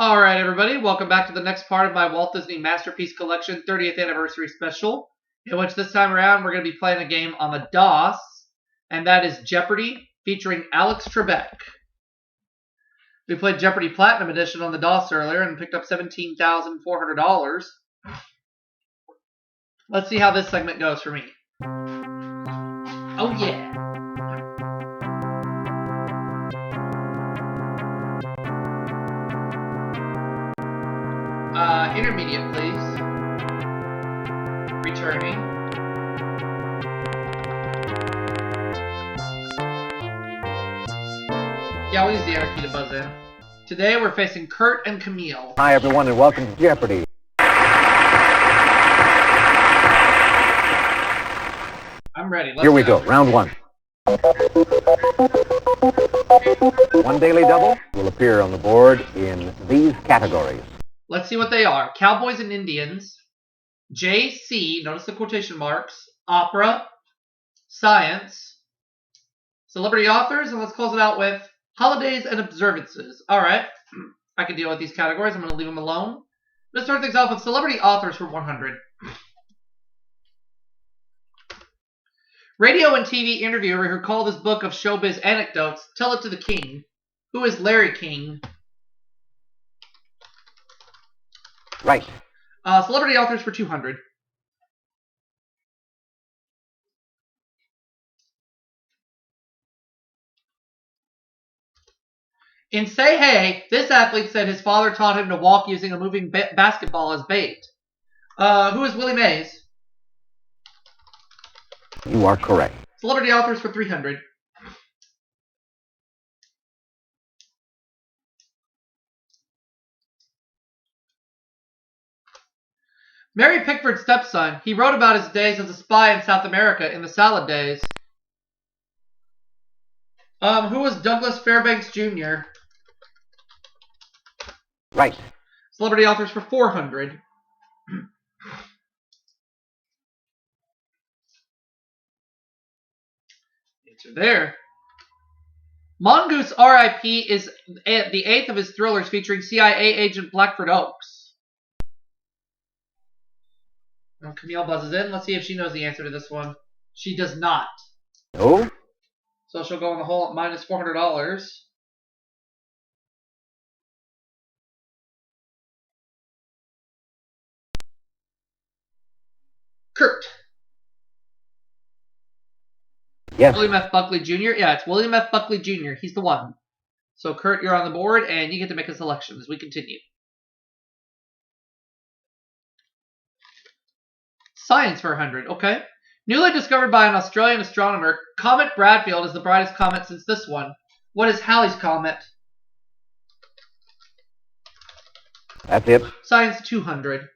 Alright, everybody, welcome back to the next part of my Walt Disney Masterpiece Collection 30th Anniversary Special, in which this time around we're going to be playing a game on the DOS, and that is Jeopardy, featuring Alex Trebek. We played Jeopardy Platinum Edition on the DOS earlier and picked up $17,400. Let's see how this segment goes for me. Oh yeah! Intermediate, please. Returning. Yeah, we'll use the enter key to buzz in. Today we're facing Kurt and Camille. Hi everyone and welcome to Jeopardy! I'm ready. Here we go. Round one. One daily double will appear on the board in these categories. Let's see what they are. Cowboys and Indians, JC, notice the quotation marks, opera, science, celebrity authors, and let's close it out with holidays and observances. All right, I can deal with these categories. I'm going to leave them alone. Let's start things off with celebrity authors for 100. Radio and TV interviewer who called his book of showbiz anecdotes, Tell It to the King. Who is Larry King? Right. Celebrity authors for 200. In Say Hey, this athlete said his father taught him to walk using a moving basketball as bait. Who is Willie Mays? You are correct. Celebrity authors for 300. Mary Pickford's stepson. He wrote about his days as a spy in South America in the Salad Days. Who was Douglas Fairbanks Jr.? Right. Celebrity authors for 400. Answer there. Mongoose R.I.P. is the 8th of his thrillers featuring CIA agent Blackford Oaks. Well, Camille buzzes in. Let's see if she knows the answer to this one. She does not. No. So she'll go in the hole at minus $400. Kurt. Yes. William F. Buckley Jr. Yeah, it's William F. Buckley Jr. He's the one. So Kurt, you're on the board, and you get to make a selection as we continue. Science for 100. Okay. Newly discovered by an Australian astronomer, Comet Bradfield is the brightest comet since this one. What is Halley's Comet? That's it. Science 200.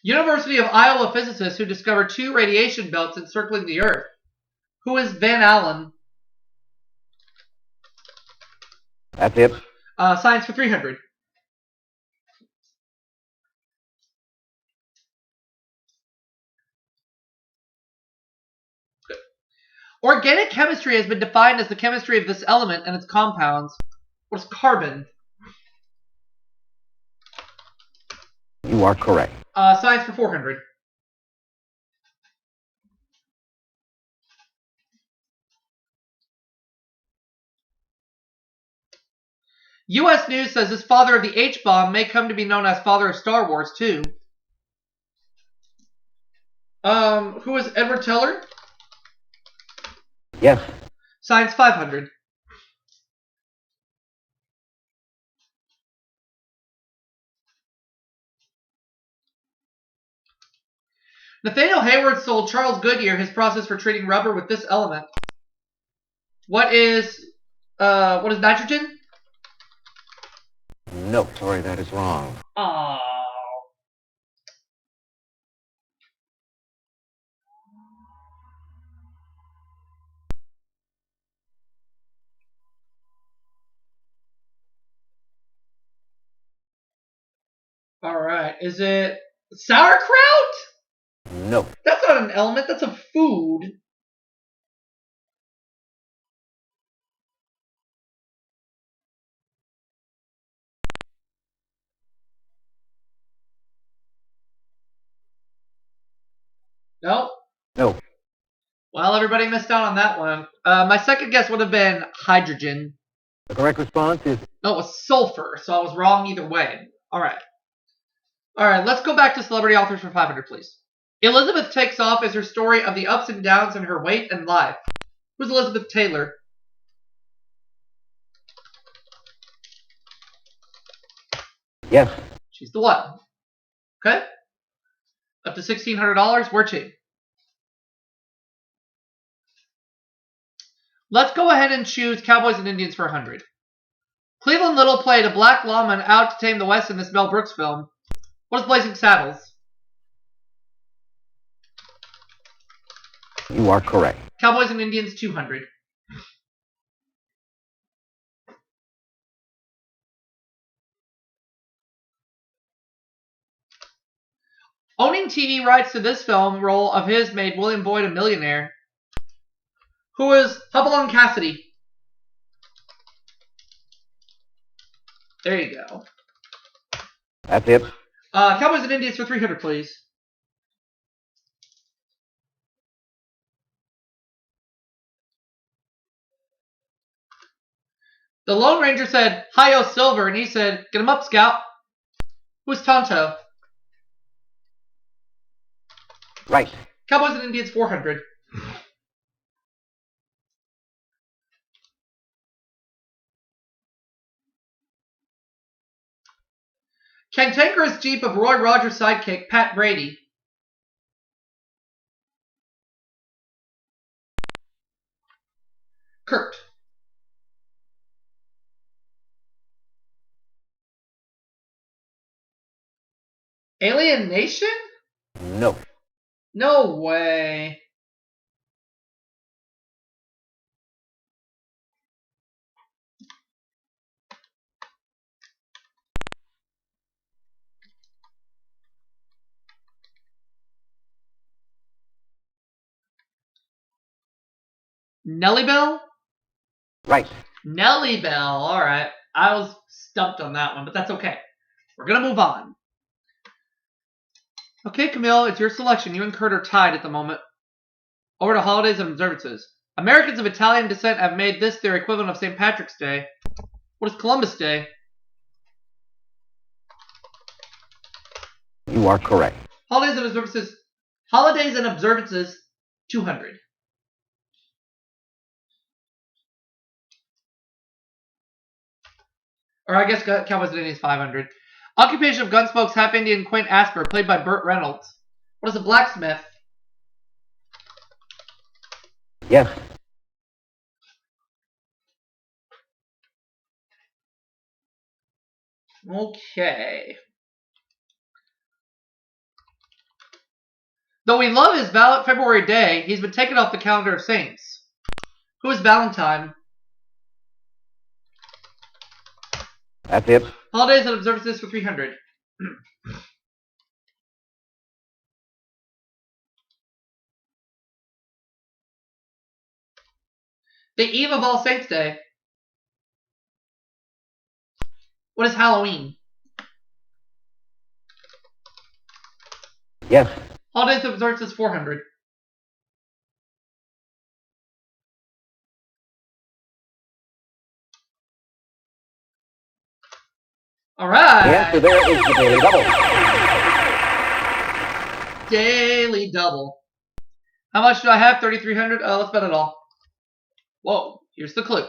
University of Iowa physicist who discovered 2 radiation belts encircling the Earth. Who is Van Allen? That's it. Science for 300. Good. Organic chemistry has been defined as the chemistry of this element and its compounds. What is carbon? You are correct. Science for 400. U.S. News says this father of the H-bomb may come to be known as father of Star Wars, too. Who is Edward Teller? Yes. Science 500. Nathaniel Hayward sold Charles Goodyear his process for treating rubber with this element. What is nitrogen? No, sorry, that is wrong. Oh. All right. Is it sauerkraut? No. That's not an element. That's a food. No. No. Well, everybody missed out on that one. My second guess would have been hydrogen. The correct response is... No, it was sulfur, so I was wrong either way. All right. All right, let's go back to celebrity authors for 500, please. Elizabeth Takes Off is her story of the ups and downs in her weight and life. Who's Elizabeth Taylor? Yes. She's the one. Okay. Up to $1,600. Where to? Let's go ahead and choose Cowboys and Indians for 100. Cleveland Little played a black lawman out to tame the West in this Mel Brooks film. What is Blazing Saddles? You are correct. Cowboys and Indians 200. Owning TV rights to this film role of his made William Boyd a millionaire. Who is Hubble Cassidy? There you go. That's it. Cowboys and Indians for 300, please. The Lone Ranger said, "Hi-yo, Silver," and he said, "Get him up, Scout." Who's Tonto? Right. Cowboys and Indians 400. Cantankerous Jeep of Roy Rogers' sidekick, Pat Brady. Kurt. Alien Nation? No. No way. Nellie Bell? Right. Nellie Bell. All right. I was stumped on that one, but that's okay. We're going to move on. Okay, Camille, it's your selection. You and Kurt are tied at the moment. Over to holidays and observances. Americans of Italian descent have made this their equivalent of St. Patrick's Day. What is Columbus Day? You are correct. Holidays and observances. Holidays and observances, 200. Or I guess Cowboys and Indians 500. Occupation of Gunsmoke's half-Indian Quint Asper, played by Burt Reynolds. What is a blacksmith? Yes. Okay. Though we love his February Day, he's been taken off the calendar of saints. Who is Valentine? That's it. Holidays and observances for 300. The eve of All Saints Day. What is Halloween? Yes. Holidays and observances 400. All right. The answer there is the Daily Double. Daily double. How much do I have? 3,300? Let's bet it all. Whoa, here's the clue.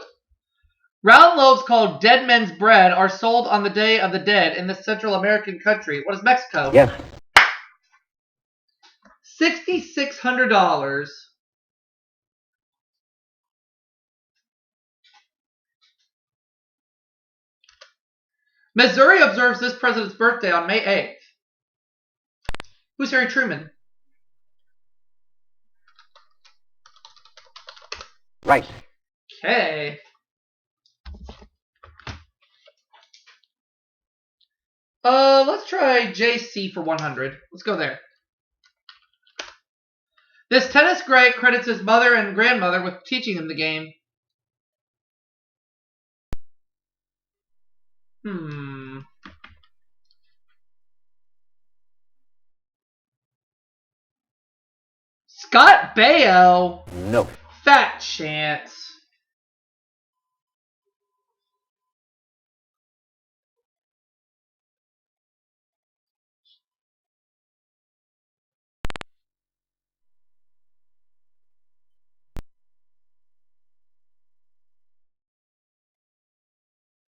Round loaves called dead men's bread are sold on the Day of the Dead in this Central American country. What is Mexico? Yes. $6,600. Missouri observes this president's birthday on May 8th. Who's Harry Truman? Right. Okay. Let's try JC for 100. Let's go there. This tennis great credits his mother and grandmother with teaching him the game. Scott Baio? No. Fat chance.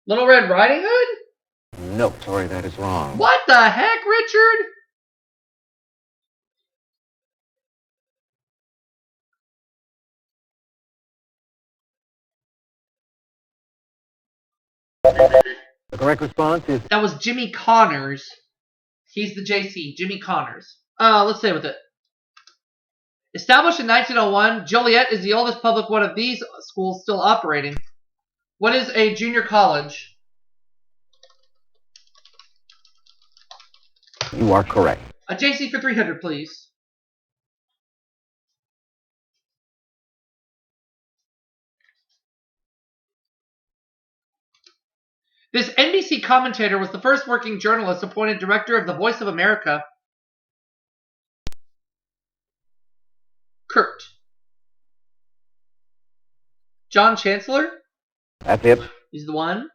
Little Red Riding Hood? No, sorry, that is wrong. What the heck, Richard? The correct response is... That was Jimmy Connors. He's the JC, Jimmy Connors. Let's stay with it. Established in 1901, Joliet is the oldest public one of these schools still operating. What is a junior college? You are correct. A JC for 300, please. This NBC commentator was the first working journalist appointed director of the Voice of America. Kurt. John Chancellor? That's it. He's the one.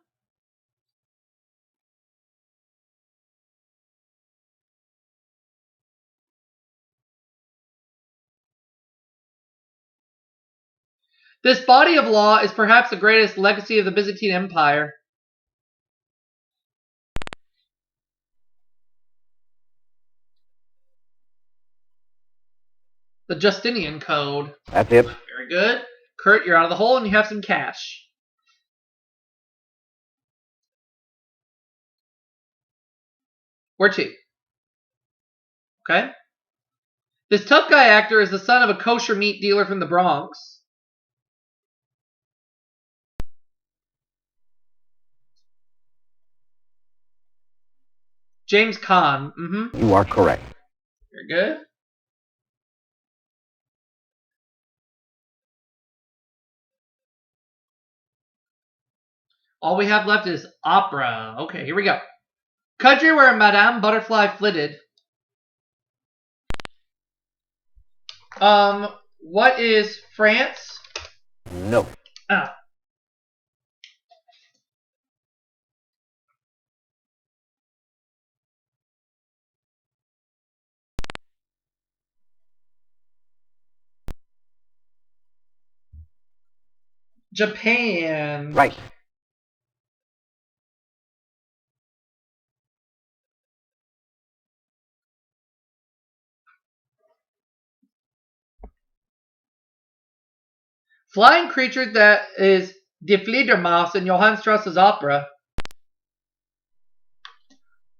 This body of law is perhaps the greatest legacy of the Byzantine Empire. The Justinian Code. That's it. Very good. Kurt, you're out of the hole and you have some cash. Where to? Okay. This tough guy actor is the son of a kosher meat dealer from the Bronx. James Caan. You are correct. Very good. All we have left is opera. Okay, here we go. Country where Madame Butterfly flitted. What is France? No. Oh. Japan. Right. Flying creature that is Die Fledermaus in Johann Strauss's opera.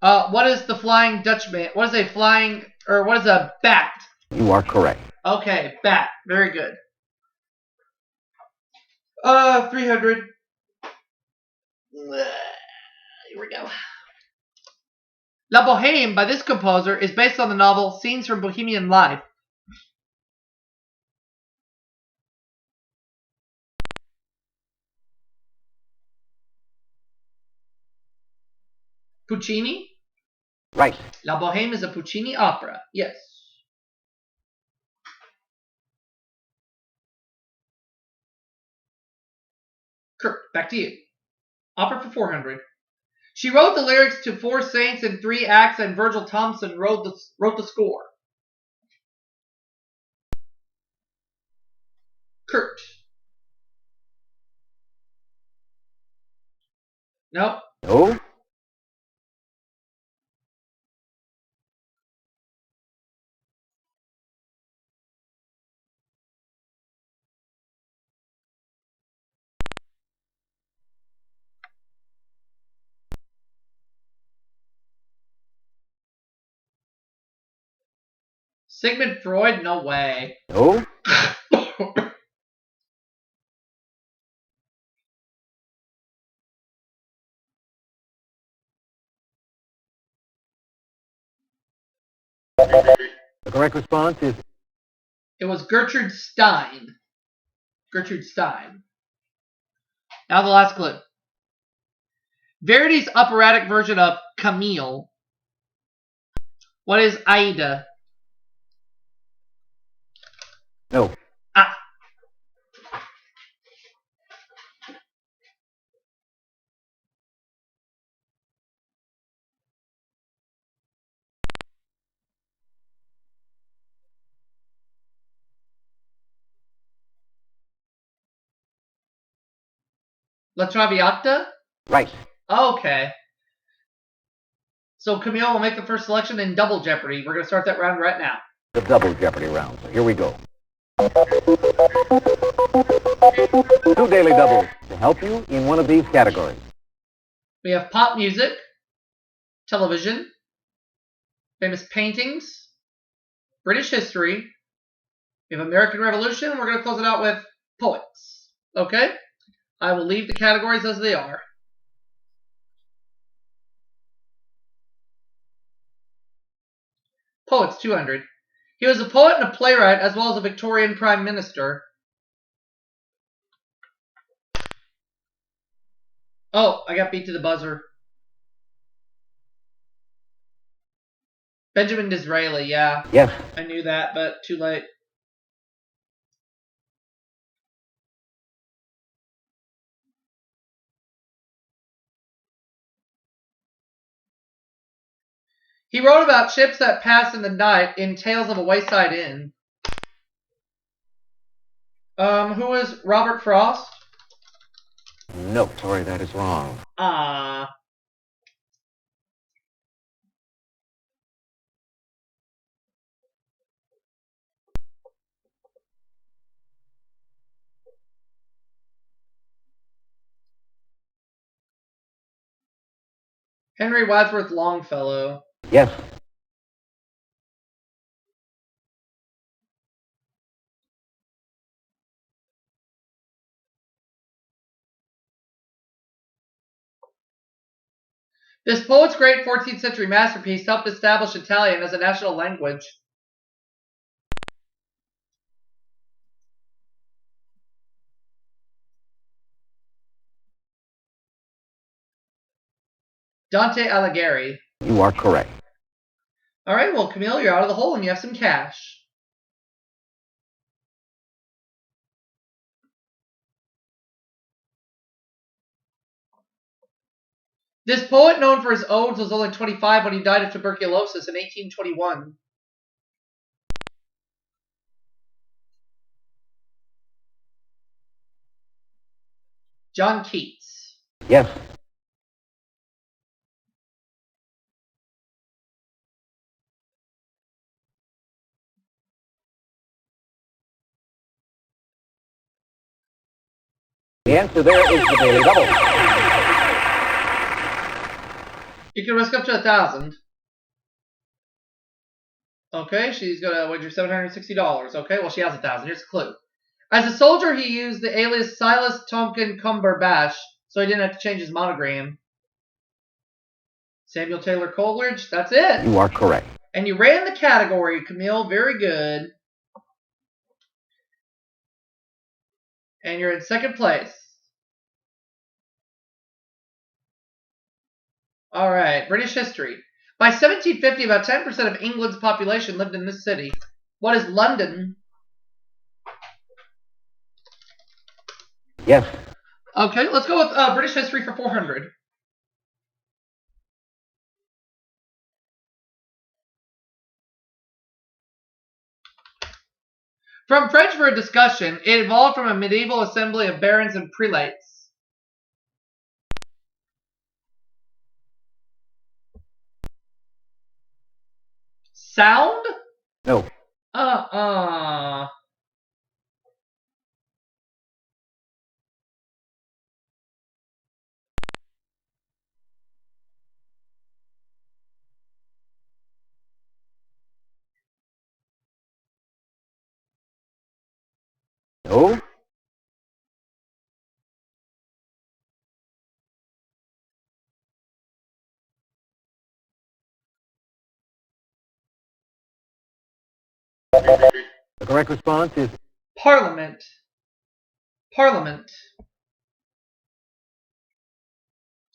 What is the Flying Dutchman? What is a bat? You are correct. Okay, bat. Very good. 300. Here we go. La Boheme by this composer is based on the novel Scenes from Bohemian Life. Puccini? Right. La Boheme is a Puccini opera. Yes. Kurt, back to you. Opera for 400. She wrote the lyrics to Four Saints in 3 acts, and Virgil Thomson wrote the score. Kurt. Nope. No. Sigmund Freud? No way. No. The correct response is It was Gertrude Stein. Gertrude Stein. Now the last clue. Verdi's operatic version of Camille. What is Aida? No. Ah. La Traviata? Right. Okay. So Camille will make the first selection in Double Jeopardy. We're going to start that round right now. The double Jeopardy round. So here we go. 2 daily doubles to help you in one of these categories. We have pop music, television, famous paintings, British history. We have American Revolution. We're going to close it out with poets. Okay? I will leave the categories as they are. Poets, 200. He was a poet and a playwright, as well as a Victorian Prime Minister. Oh, I got beat to the buzzer. Benjamin Disraeli, yeah. Yes. I knew that, but too late. He wrote about ships that pass in the night in Tales of a Wayside Inn. Who is Robert Frost? No, sorry, that is wrong. Ah. Henry Wadsworth Longfellow. Yes. This poet's great 14th century masterpiece helped establish Italian as a national language. Dante Alighieri. You are correct. All right, well, Camille, you're out of the hole and you have some cash. This poet, known for his odes, was only 25 when he died of tuberculosis in 1821. John Keats. Yes. The answer there is the daily double. You can risk up to 1,000. Okay, she's gonna wager $760. Okay, well, she has 1,000. Here's a clue. As a soldier, he used the alias Silas Tonkin Cumberbatch, so he didn't have to change his monogram. Samuel Taylor Coleridge, that's it. You are correct. And you ran the category, Camille. Very good. And you're in second place. All right, British history. By 1750, about 10% of England's population lived in this city. What is London? Yes. Okay, let's go with British history for 400. From French for a discussion, it evolved from a medieval assembly of barons and prelates. Sound? No. No. The correct response is Parliament. Parliament.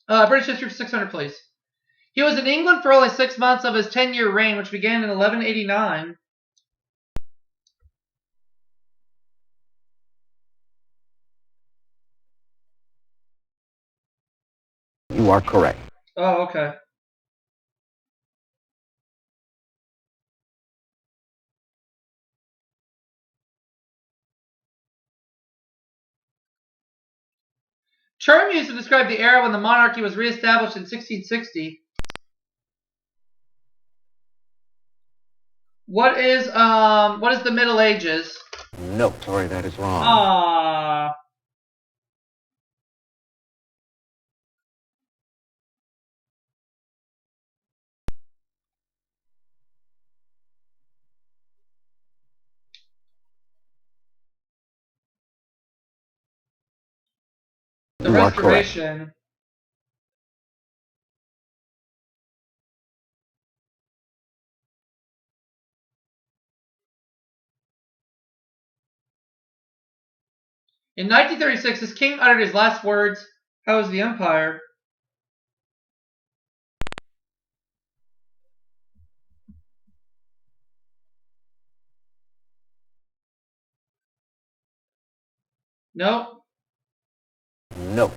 British history for 600, please. He was in England for only 6 months of his 10-year reign, which began in 1189. you are correct. Oh, okay. Term used to describe the era when the monarchy was reestablished in 1660. What is the Middle Ages? No, sorry, that is wrong. Ah. The You are correct. Restoration. In 1936, his king uttered his last words. How was the empire? No. No.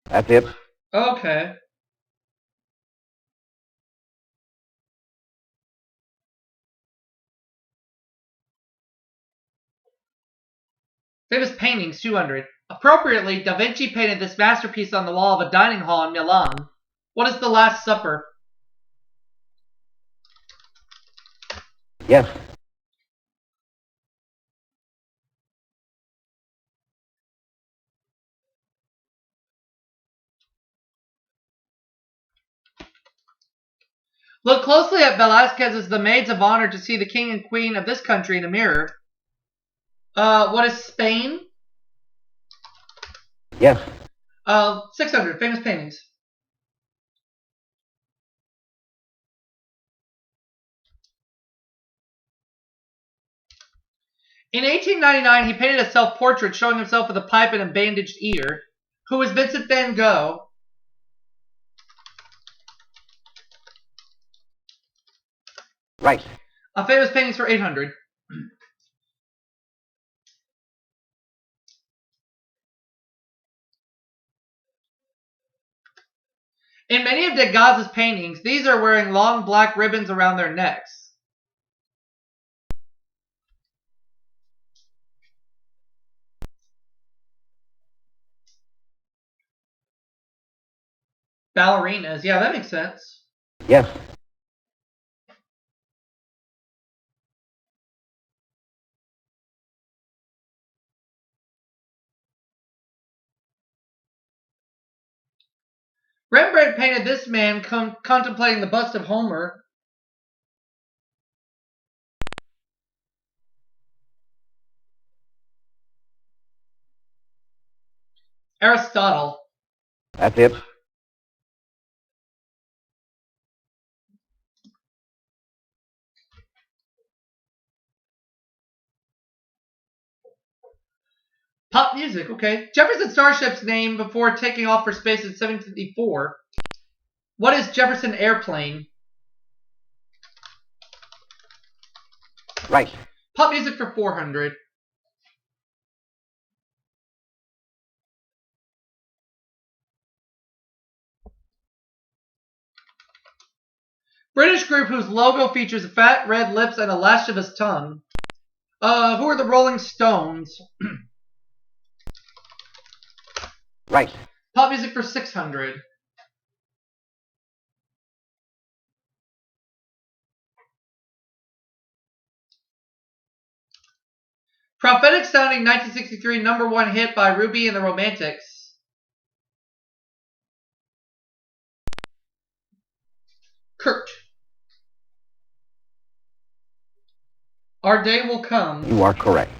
That's it. Okay. Famous paintings, 200. Appropriately, Da Vinci painted this masterpiece on the wall of a dining hall in Milan. What is the Last Supper? Yes. Look closely at Velázquez's The Maids of Honor to see the king and queen of this country in a mirror. What is Spain? Yes. 600. Famous paintings. In 1899, he painted a self-portrait showing himself with a pipe and a bandaged ear. Who is Vincent van Gogh? Right. Famous paintings for 800. In many of Degas's paintings, these are wearing long black ribbons around their necks. Ballerinas. Yeah, that makes sense. Yes. Rembrandt painted this man contemplating the bust of Homer. Aristotle. That's it. Pop music, okay. Jefferson Starship's name before taking off for space in 1754. What is Jefferson Airplane? Right. Pop music for 400. British group whose logo features fat red lips and a lascivious tongue. Who are the Rolling Stones? Right. Pop music for 600. Prophetic sounding 1963 #1 hit by Ruby and the Romantics. Kurt. Our Day Will Come. You are correct.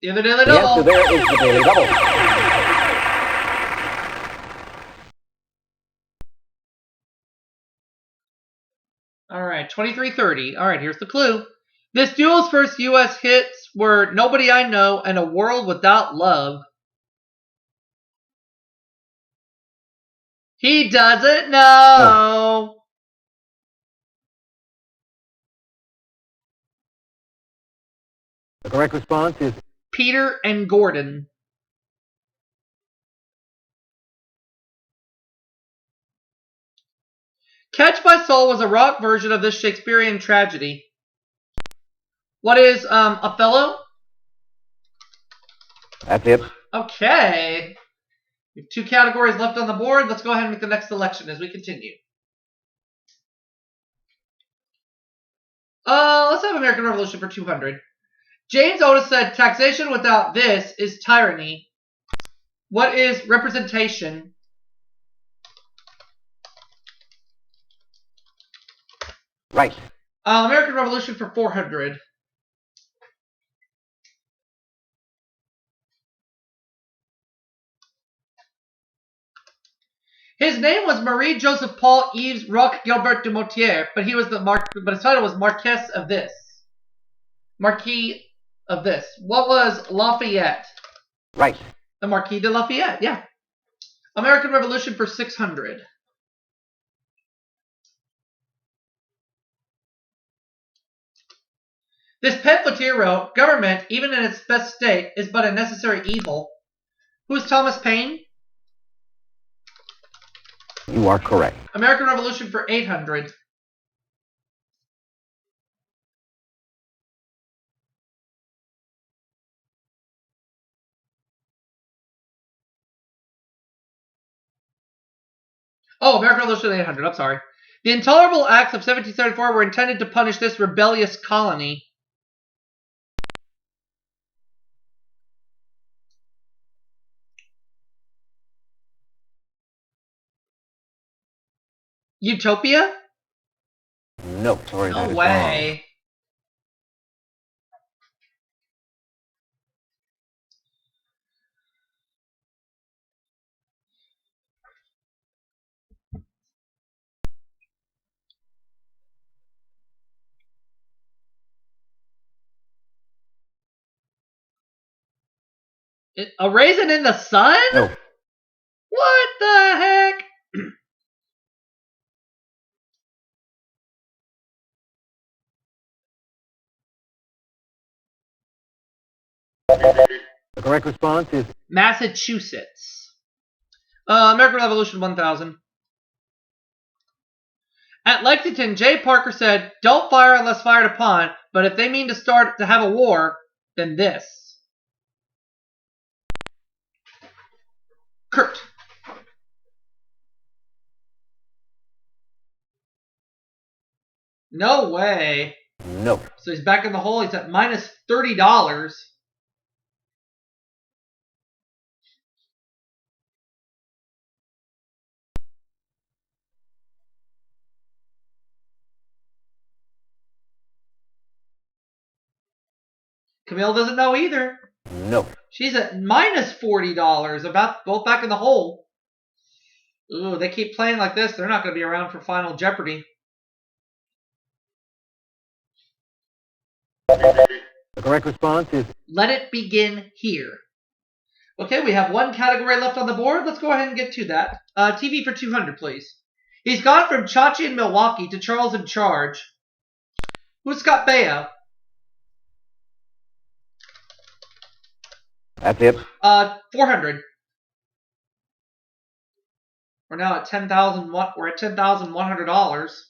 The other daily The answer double. there is the daily double. All right, 2330. All right, here's the clue. This duo's first U.S. hits were Nobody I Know and A World Without Love. He doesn't know. The correct response is Peter and Gordon. Catch My Soul was a rock version of this Shakespearean tragedy. What is Othello? That's it. Okay. We have 2 categories left on the board. Let's go ahead and make the next selection as we continue. Let's have American Revolution for 200. James Otis said, taxation without this is tyranny. What is representation? Right. American Revolution for 400. His name was Marie Joseph Paul Yves Roch Gilbert de Motier, but his title was Marquess of this. Marquis of this. What was Lafayette? Right. The Marquis de Lafayette, yeah. American Revolution for 600. This pamphleteer wrote, government, even in its best state, is but a necessary evil. Who's Thomas Paine? You are correct. American Revolution for 800. Oh, American Revolution 800, I'm sorry. The Intolerable Acts of 1774 were intended to punish this rebellious colony. Utopia? No, sorry, that No is way. A Raisin in the Sun? wrong. No. What the heck? The correct response is Massachusetts. American Revolution 1000. At Lexington, Jay Parker said, don't fire unless fired upon, but if they mean to have a war, then this. Kurt. No way. no. So he's back in the hole. He's at minus $30. Camille doesn't know either. No. She's at minus $40. Both back in the hole. Ooh, they keep playing like this. They're not going to be around for Final Jeopardy. The correct response is Let it begin here. Okay, we have 1 category left on the board. Let's go ahead and get to that. TV for 200, please. He's gone from Chachi in Milwaukee to Charles in Charge. Who's Scott Baio? that's it. 400. We're now at $10,000. We're at $10,100.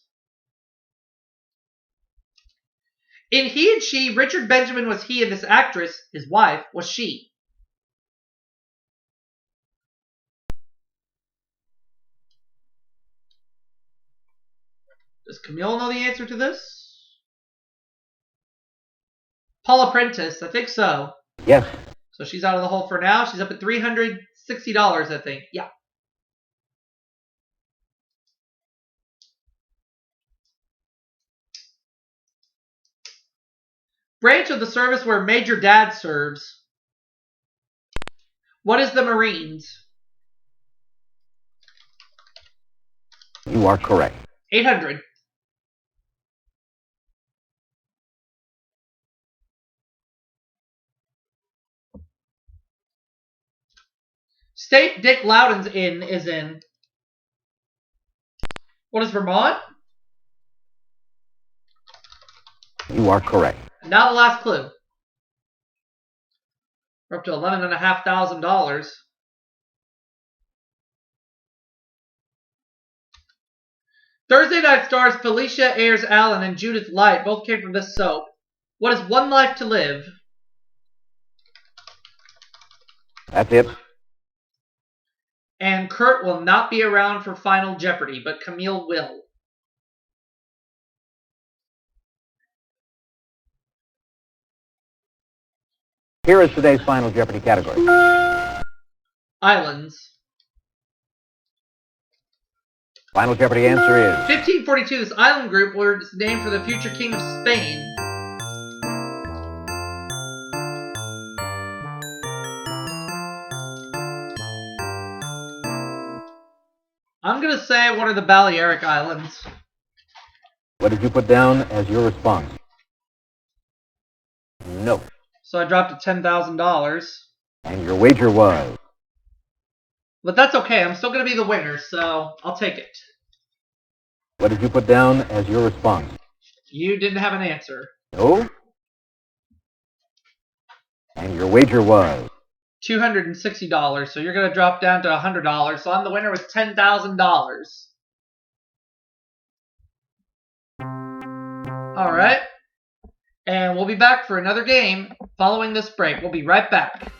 In He and She, Richard Benjamin was he, and this actress, his wife, was she. Does Camille know the answer to this? Paula Prentice, I think so. Yes. So she's out of the hole for now. She's up at $360, I think. Yeah. Branch of the service where Major Dad serves. What is the Marines? You are correct. 800. State Dick Loudon's in is in. What is Vermont? You are correct. Now the last clue. We're up to $11,500. Thursday Night Stars Felicia Ayers Allen and Judith Light both came from this soap. What is One Life to Live? That's it. And Kurt will not be around for Final Jeopardy, but Camille will. Here is today's Final Jeopardy category. Islands. Final Jeopardy answer is 1542, this island group was named for the future king of Spain. I'm going to say one of the Balearic Islands. What did you put down as your response? No. So I dropped to $10,000. And your wager was? But that's okay. I'm still going to be the winner, so I'll take it. What did you put down as your response? You didn't have an answer. No. And your wager was? $260, so you're going to drop down to $100. So I'm the winner with $10,000. All right. And we'll be back for another game following this break. We'll be right back.